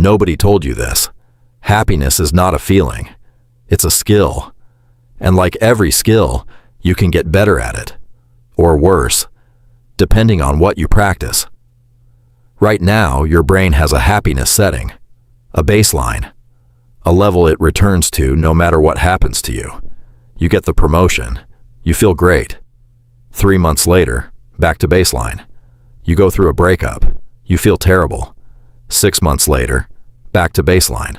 Nobody told you this. Happiness is not a feeling. It's a skill. And like every skill, you can get better at it. Or worse, depending on what you practice. Right now, your brain has a happiness setting, a baseline, a level it returns to no matter what happens to you. You get the promotion. You feel great. 3 months later, back to baseline. You go through a breakup. You feel terrible. 6 months later, back to baseline.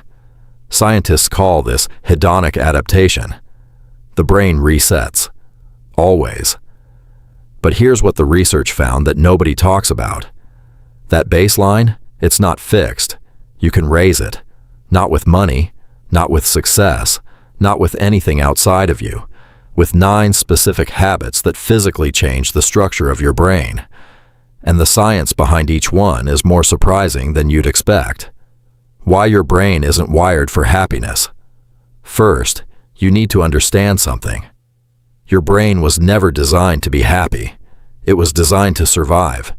Scientists call this hedonic adaptation. The brain resets. Always. But here's what the research found that nobody talks about. That baseline, it's not fixed. You can raise it. Not with money, not with success, not with anything outside of you. With 9 specific habits that physically change the structure of your brain. And the science behind each one is more surprising than you'd expect. Why your brain isn't wired for happiness. First, you need to understand something. Your brain was never designed to be happy. It was designed to survive.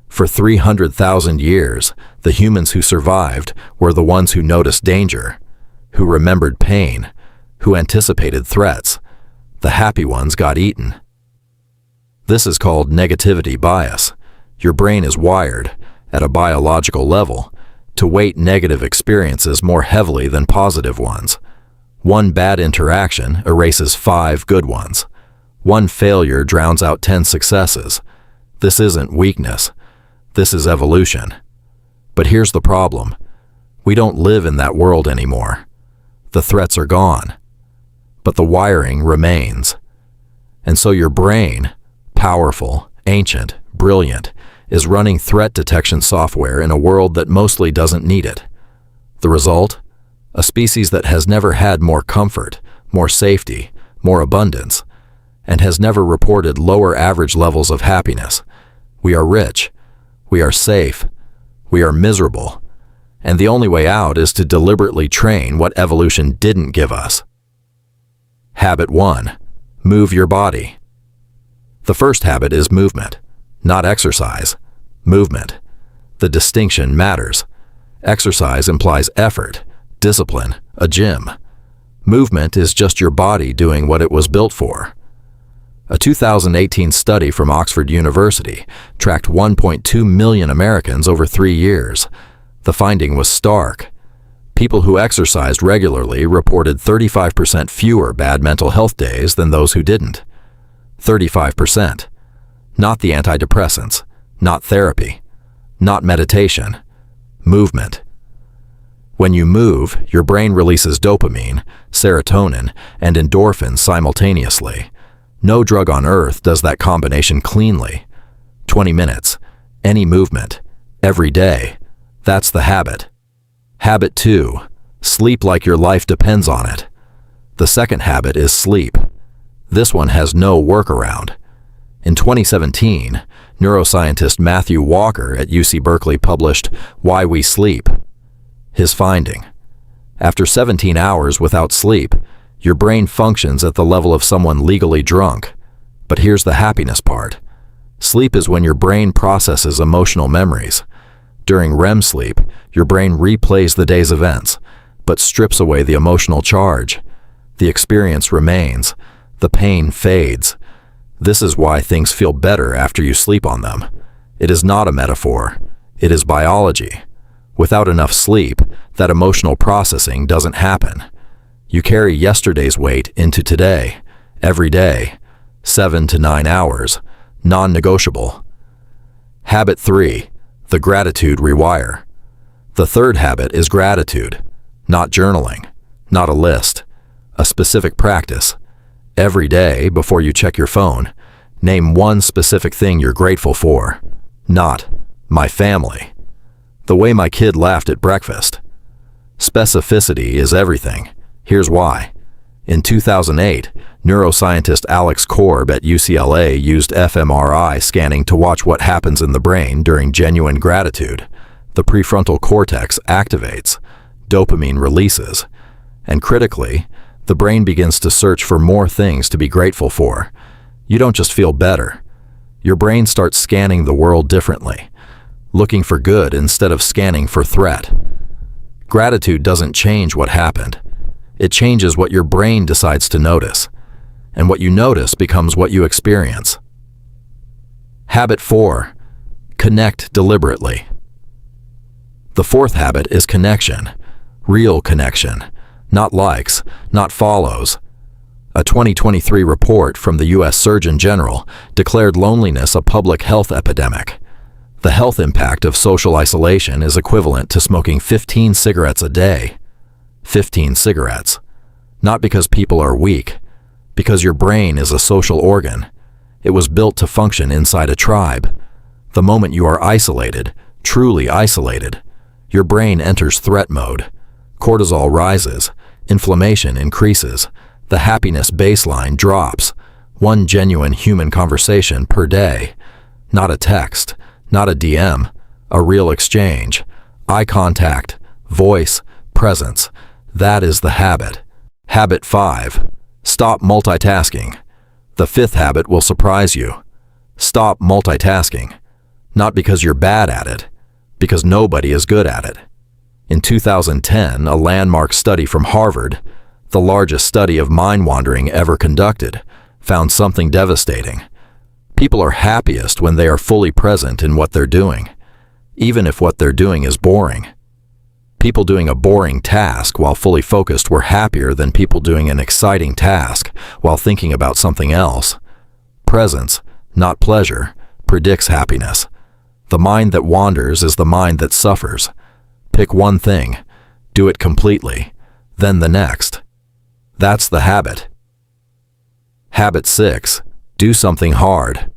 For 300,000 years, the humans who survived were the ones who noticed danger, who remembered pain, who anticipated threats. The happy ones got eaten. This is called negativity bias. Your brain is wired, at a biological level, to weight negative experiences more heavily than positive ones. 1 bad interaction erases 5 good ones. 1 failure drowns out 10 successes. This isn't weakness. This is evolution. But here's the problem. We don't live in that world anymore. The threats are gone. But the wiring remains. And so your brain, powerful, ancient, brilliant, is running threat detection software in a world that mostly doesn't need it. The result? A species that has never had more comfort, more safety, more abundance, and has never reported lower average levels of happiness. We are rich. We are safe. We are miserable. And the only way out is to deliberately train what evolution didn't give us. Habit 1. Move your body. The first habit is movement, not exercise. Movement. The distinction matters. Exercise implies effort, discipline, a gym. Movement is just your body doing what it was built for. A 2018 study from Oxford University tracked 1.2 million Americans over 3 years. The finding was stark. People who exercised regularly reported 35% fewer bad mental health days than those who didn't. 35%. Not the antidepressants, not therapy, not meditation. Movement. When you move, your brain releases dopamine, serotonin, and endorphins simultaneously. No drug on earth does that combination cleanly. 20 minutes, any movement, every day. That's the habit. Habit 2. Sleep like your life depends on it. The second habit is sleep. This one has no workaround. In 2017, neuroscientist Matthew Walker at UC Berkeley published Why We Sleep. His finding: after 17 hours without sleep, your brain functions at the level of someone legally drunk. But here's the happiness part. Sleep is when your brain processes emotional memories. During REM sleep, your brain replays the day's events, but strips away the emotional charge. The experience remains. The pain fades. This is why things feel better after you sleep on them. It is not a metaphor. It is biology. Without enough sleep, that emotional processing doesn't happen. You carry yesterday's weight into today, every day, 7 to 9 hours, non-negotiable. Habit 3. The gratitude rewire. The third habit is gratitude, not journaling, not a list, a specific practice. Every day, before you check your phone, name one specific thing you're grateful for. Not, my family. The way my kid laughed at breakfast. Specificity is everything. Here's why. In 2008, neuroscientist Alex Korb at UCLA used fMRI scanning to watch what happens in the brain during genuine gratitude. The prefrontal cortex activates, dopamine releases, and critically, the brain begins to search for more things to be grateful for. You don't just feel better. Your brain starts scanning the world differently, looking for good instead of scanning for threat. Gratitude doesn't change what happened. It changes what your brain decides to notice. And what you notice becomes what you experience. Habit 4. Connect deliberately. The fourth habit is connection. Real connection. Not likes, not follows. A 2023 report from the U.S. Surgeon General declared loneliness a public health epidemic. The health impact of social isolation is equivalent to smoking 15 cigarettes a day. 15 cigarettes. Not because people are weak, because your brain is a social organ. It was built to function inside a tribe. The moment you are isolated, truly isolated, your brain enters threat mode. Cortisol rises, inflammation increases, the happiness baseline drops. One genuine human conversation per day. Not a text, not a DM, a real exchange. Eye contact, voice, presence. That is the habit. Habit 5. Stop multitasking. The fifth habit will surprise you. Stop multitasking. Not because you're bad at it, because nobody is good at it. In 2010, a landmark study from Harvard, the largest study of mind wandering ever conducted, found something devastating. People are happiest when they are fully present in what they're doing, even if what they're doing is boring. People doing a boring task while fully focused were happier than people doing an exciting task while thinking about something else. Presence, not pleasure, predicts happiness. The mind that wanders is the mind that suffers. Pick one thing, do it completely, then the next. That's the habit. Habit 6. Do something hard.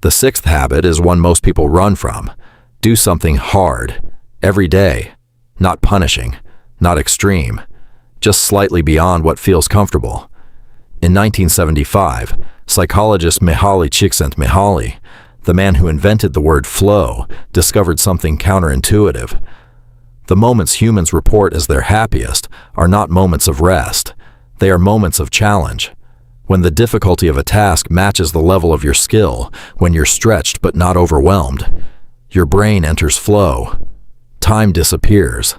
The sixth habit is one most people run from. Do something hard. Every day. Not punishing. Not extreme. Just slightly beyond what feels comfortable. In 1975, psychologist Mihaly Csikszentmihalyi, the man who invented the word flow, discovered something counterintuitive. The moments humans report as their happiest are not moments of rest. They are moments of challenge. When the difficulty of a task matches the level of your skill, when you're stretched but not overwhelmed, your brain enters flow. Time disappears.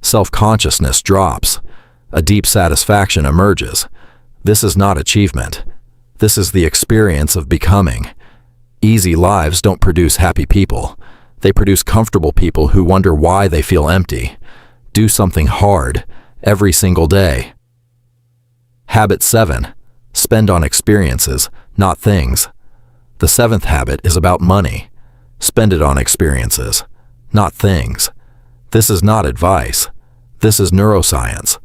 Self-consciousness drops. A deep satisfaction emerges. This is not achievement. This is the experience of becoming. Easy lives don't produce happy people. They produce comfortable people who wonder why they feel empty. Do something hard, every single day. Habit 7. Spend on experiences, not things. The seventh habit is about money. Spend it on experiences, not things. This is not advice. This is neuroscience.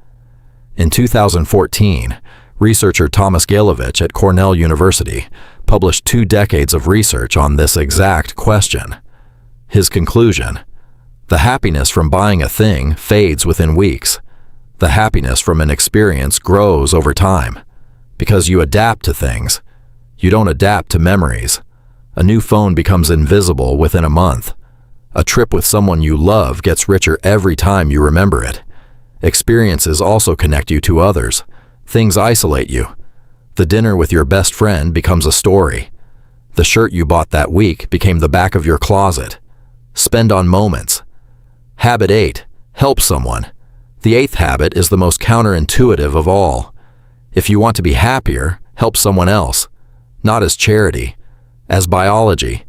In 2014, researcher Thomas Galovich at Cornell University published 2 decades of research on this exact question. His conclusion: the happiness from buying a thing fades within weeks. The happiness from an experience grows over time. Because you adapt to things. You don't adapt to memories. A new phone becomes invisible within a month. A trip with someone you love gets richer every time you remember it. Experiences also connect you to others. Things isolate you. The dinner with your best friend becomes a story. The shirt you bought that week became the back of your closet. Spend on moments. Habit 8. Help someone. The 8th habit is the most counterintuitive of all. If you want to be happier, help someone else. Not as charity, as biology.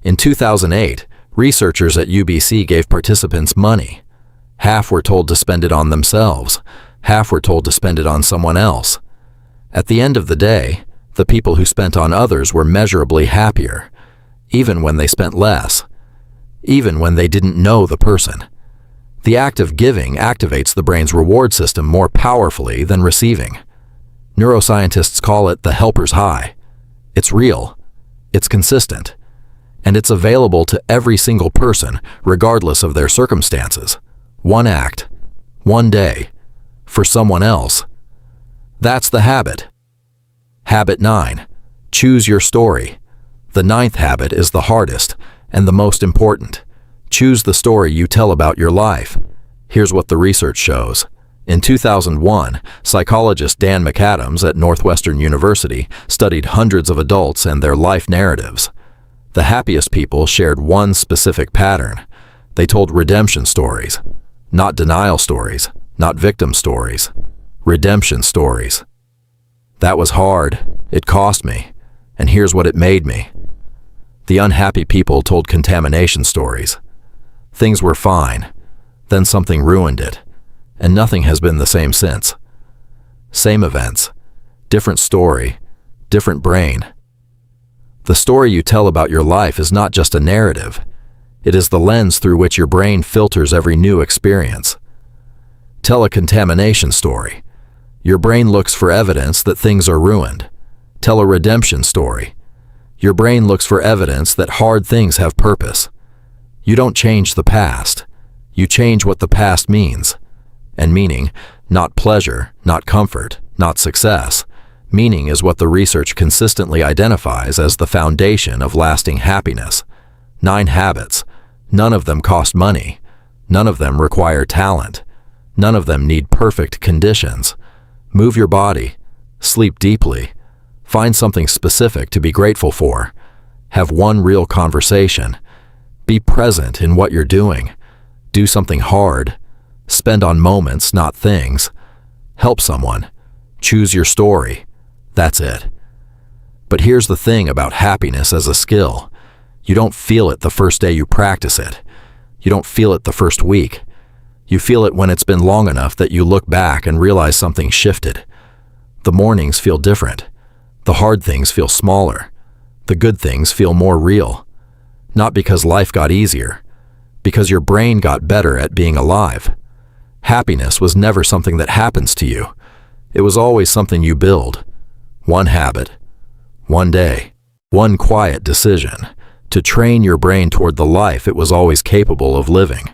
In 2008, researchers at UBC gave participants money. Half were told to spend it on themselves. Half were told to spend it on someone else. At the end of the day, the people who spent on others were measurably happier, even when they spent less, even when they didn't know the person. The act of giving activates the brain's reward system more powerfully than receiving. Neuroscientists call it the helper's high. It's real, it's consistent, and it's available to every single person, regardless of their circumstances. One act, one day, for someone else. That's the habit. Habit 9. Choose your story. The 9th habit is the hardest and the most important. Choose the story you tell about your life. Here's what the research shows. In 2001, psychologist Dan McAdams at Northwestern University studied hundreds of adults and their life narratives. The happiest people shared one specific pattern. They told redemption stories. Not denial stories, not victim stories, redemption stories. That was hard, it cost me, and here's what it made me. The unhappy people told contamination stories. Things were fine, then something ruined it, and nothing has been the same since. Same events, different story, different brain. The story you tell about your life is not just a narrative. It is the lens through which your brain filters every new experience. Tell a contamination story. Your brain looks for evidence that things are ruined. Tell a redemption story. Your brain looks for evidence that hard things have purpose. You don't change the past. You change what the past means. And meaning, not pleasure, not comfort, not success. Meaning is what the research consistently identifies as the foundation of lasting happiness. 9 habits. None of them cost money. None of them require talent. None of them need perfect conditions. Move your body. Sleep deeply. Find something specific to be grateful for. Have one real conversation. Be present in what you're doing. Do something hard. Spend on moments, not things. Help someone. Choose your story. That's it. But here's the thing about happiness as a skill. You don't feel it the first day you practice it. You don't feel it the first week. You feel it when it's been long enough that you look back and realize something shifted. The mornings feel different. The hard things feel smaller. The good things feel more real. Not because life got easier, because your brain got better at being alive. Happiness was never something that happens to you. It was always something you build. One habit, one day, one quiet decision to train your brain toward the life it was always capable of living.